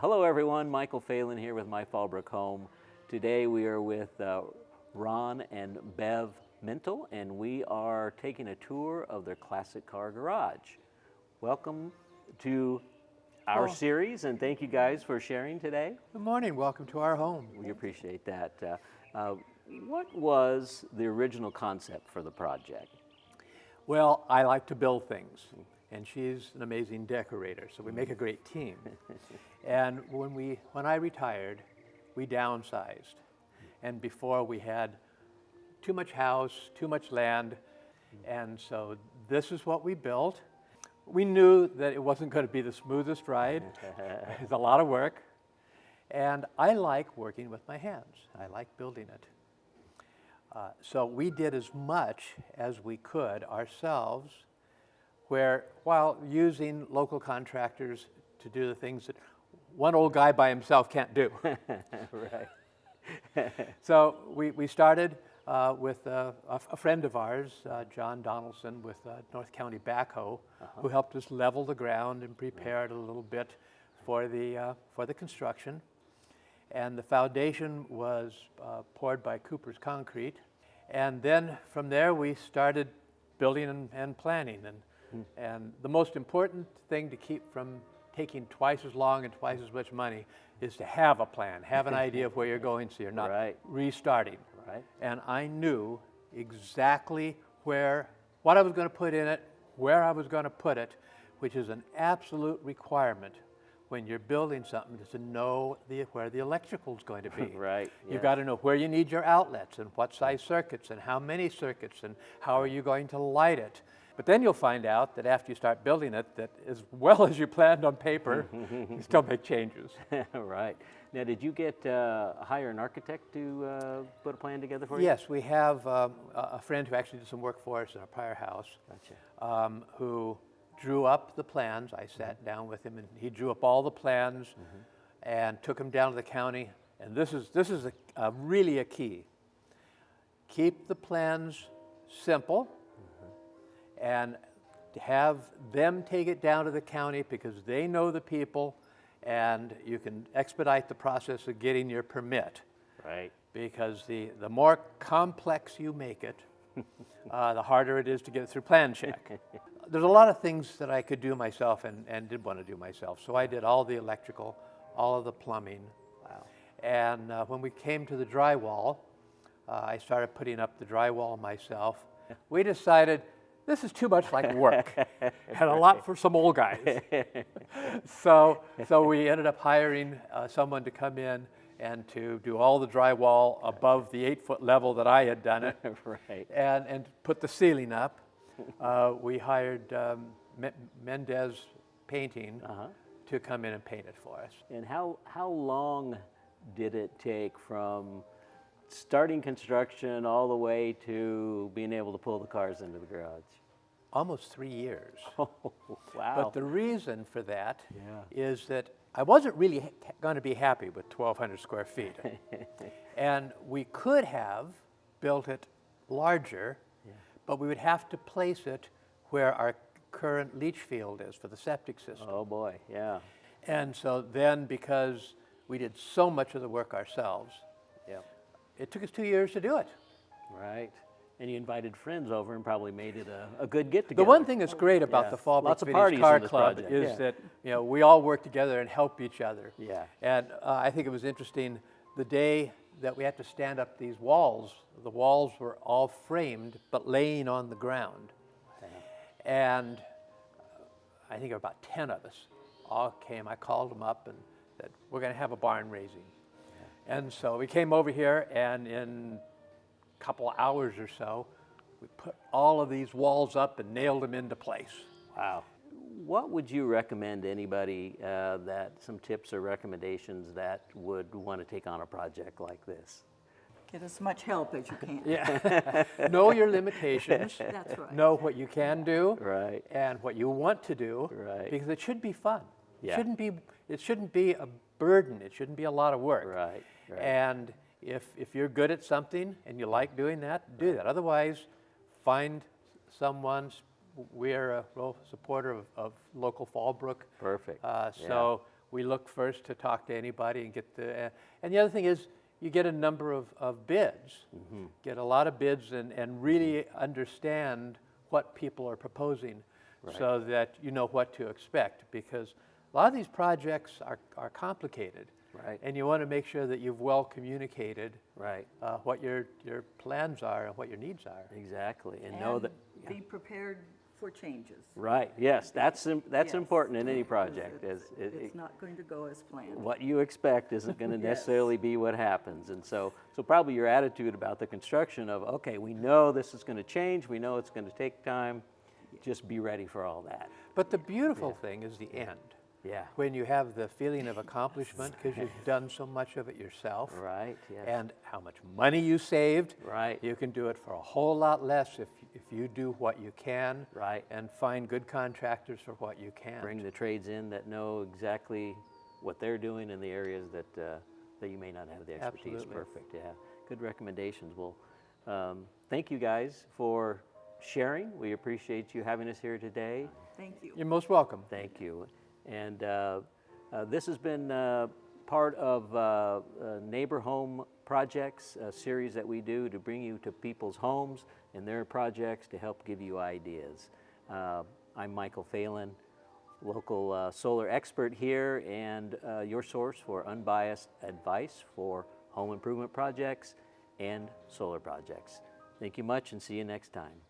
Hello everyone, Michael Phelan here with my Fallbrook home. Today we are with Ron and Bev Mintle, and we are taking a tour of their classic car garage. Welcome to our series, and thank you guys for sharing today. Good morning, welcome to our home. We appreciate that. What was the original concept for the project? Well, I like to build things, and she's an amazing decorator, so we make a great team. And when I retired, we downsized. And before we had too much house, too much land, and so this is what we built. We knew that it wasn't going to be the smoothest ride. It's a lot of work. And I like working with my hands. I like building it. So we did as much as we could ourselves, while using local contractors to do the things that one old guy by himself can't do. Right. So we started with a friend of ours, John Donaldson with North County Backhoe, who helped us level the ground and prepare it a little bit for the construction. And the foundation was poured by Cooper's Concrete. And then from there we started building and planning. And the most important thing to keep from taking twice as long and twice as much money is to have a plan, have an idea of where you're going so you're not restarting. Right. And I knew exactly what I was going to put in it, where I was going to put it, which is an absolute requirement when you're building something, is to know where the electrical is going to be. Right. You've got to know where you need your outlets and what size circuits and how many circuits and how are you going to light it. But then you'll find out that after you start building it, that as well as you planned on paper, you still make changes. Right. Now, did you hire an architect to put a plan together for you? Yes, we have a friend who actually did some work for us in our prior house. Gotcha. Who drew up the plans. I sat down with him and he drew up all the plans and took them down to the county. And this is really a key. Keep the plans simple and to have them take it down to the county because they know the people and you can expedite the process of getting your permit. Right. Because the more complex you make it, the harder it is to get it through plan check. There's a lot of things that I could do myself and did want to do myself. So I did all the electrical, all of the plumbing. Wow. And when we came to the drywall, I started putting up the drywall myself. We decided this is too much like work and a lot for some old guys. So we ended up hiring someone to come in and to do all the drywall above the 8-foot level that I had done it. Right. And put the ceiling up. We hired Mendez Painting to come in and paint it for us. And how long did it take from starting construction all the way to being able to pull the cars into the garage? Almost 3 years. Oh, wow. But the reason for that is that I wasn't really going to be happy with 1,200 square feet. And we could have built it larger, but we would have to place it where our current leach field is for the septic system. Oh boy, yeah. And so then, because we did so much of the work ourselves, it took us 2 years to do it. Right. And you invited friends over and probably made it a good get-together. The one thing that's great about the Fallbrook Vintage Car Club is that we all work together and help each other. Yeah. And I think it was interesting, the day that we had to stand up these walls, the walls were all framed but laying on the ground. And I think about 10 of us all came. I called them up and said, we're going to have a barn raising. And so we came over here, and in a couple of hours or so, we put all of these walls up and nailed them into place. Wow. What would you recommend to anybody, some tips or recommendations that would want to take on a project like this? Get as much help as you can. Yeah. Know your limitations. That's right. Know what you can do. Right. And what you want to do. Right. Because it should be fun. Yeah. It shouldn't be a burden. It shouldn't be a lot of work. Right. Right. And if you're good at something and you like doing that, do that. Otherwise, find someone. We're a real supporter of local Fallbrook. Perfect. So we look first to talk to anybody and get the, and the other thing is you get a number of bids. Get a lot of bids and really understand what people are proposing so that you know what to expect, because a lot of these projects are complicated. Right. And you want to make sure that you've well communicated Right. what your plans are and what your needs are. Exactly. And know that. Be prepared for changes. Right. Yes, that's Yes. important in any project. It's not going to go as planned. What you expect isn't going to Yes. necessarily be what happens. And so probably your attitude about the construction of, okay, we know this is going to change, we know it's going to take time, just be ready for all that. But the beautiful thing is the end. Yeah. When you have the feeling of accomplishment because you've done so much of it yourself. Right. Yes. And how much money you saved. Right. You can do it for a whole lot less if you do what you can. Right. And find good contractors for what you can. Bring the trades in that know exactly what they're doing in the areas that you may not have the expertise. Absolutely. Perfect. Yeah. Good recommendations. Well, thank you guys for sharing. We appreciate you having us here today. Thank you. You're most welcome. Thank you. And this has been part of Neighbor Home Projects, a series that we do to bring you to people's homes and their projects to help give you ideas. I'm Michael Phelan, local solar expert here, and your source for unbiased advice for home improvement projects and solar projects. Thank you much, and see you next time.